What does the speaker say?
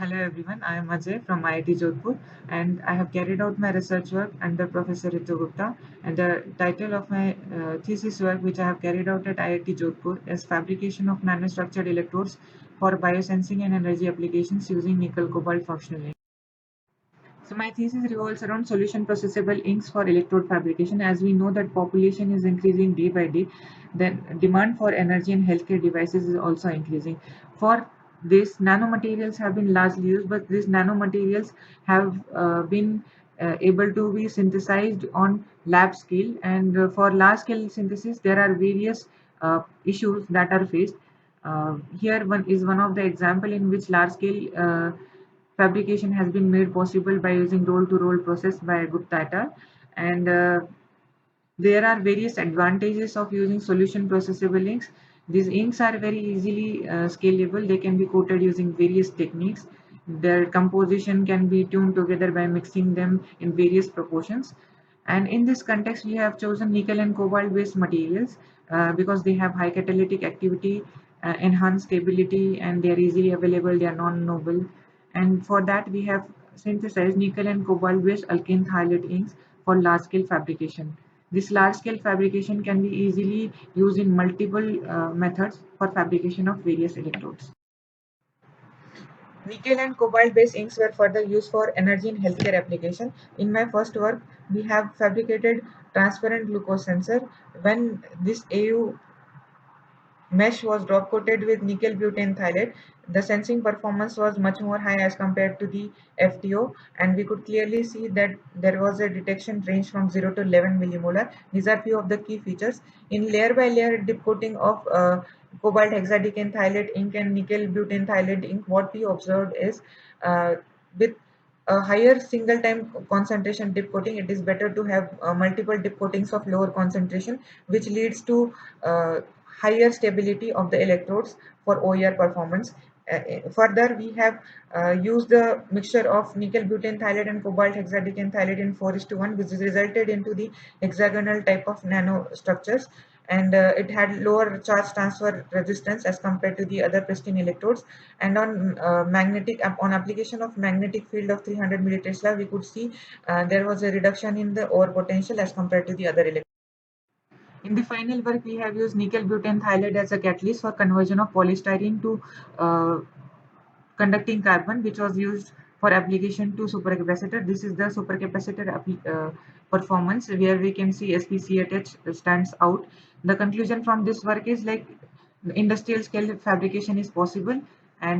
Hello everyone, I am Ajay from IIT Jodhpur and I have carried out my research work under Professor Ritu Gupta, and the title of my thesis work which I have carried out at IIT Jodhpur is Fabrication of Nanostructured Electrodes for Biosensing and Energy Applications using Nickel Cobalt Functional Ink. So my thesis revolves around solution processable inks for electrode fabrication. As we know that population is increasing day by day, then demand for energy and healthcare devices is also increasing. For this, nanomaterials have been largely used, but these nanomaterials have been able to be synthesized on lab scale. And for large scale synthesis, there are various issues that are faced. Here one is one of the example in which large scale fabrication has been made possible by using roll-to-roll process by Gupta et al. And there are various advantages of using solution processable inks. These inks are very easily scalable. They can be coated using various techniques. Their composition can be tuned together by mixing them in various proportions. And in this context, we have chosen nickel and cobalt based materials because they have high catalytic activity, enhanced stability, and they are easily available. They are non-noble. And for that, we have synthesized nickel and cobalt based alkane thiolate inks for large scale fabrication. This large-scale fabrication can be easily used in multiple methods for fabrication of various electrodes. Nickel and cobalt-based inks were further used for energy and healthcare application. In my first work, we have fabricated transparent glucose sensor. When this AU mesh was drop coated with nickel butane thiolate, the sensing performance was much more high as compared to the FTO, and we could clearly see that there was a detection range from 0 to 11 millimolar. These are few of the key features. In layer by layer dip coating of cobalt hexadecane thiolate ink and nickel butane thiolate ink, what we observed is with a higher single time concentration dip coating, it is better to have multiple dip coatings of lower concentration, which leads to higher stability of the electrodes for OER performance. Further, we have used the mixture of nickel butane thiolate and cobalt hexadecane thiolate in 4:1, which has resulted into the hexagonal type of nanostructures, and it had lower charge transfer resistance as compared to the other pristine electrodes. And on on application of magnetic field of 300 millitesla, we could see there was a reduction in the over potential as compared to the other electrodes. In the final work, we have used nickel butane thiolate as a catalyst for conversion of polystyrene to uh, conducting carbon, which was used for application to supercapacitor. This is the supercapacitor performance where we can see SPCATH stands out. The conclusion from this work is like industrial scale fabrication is possible, and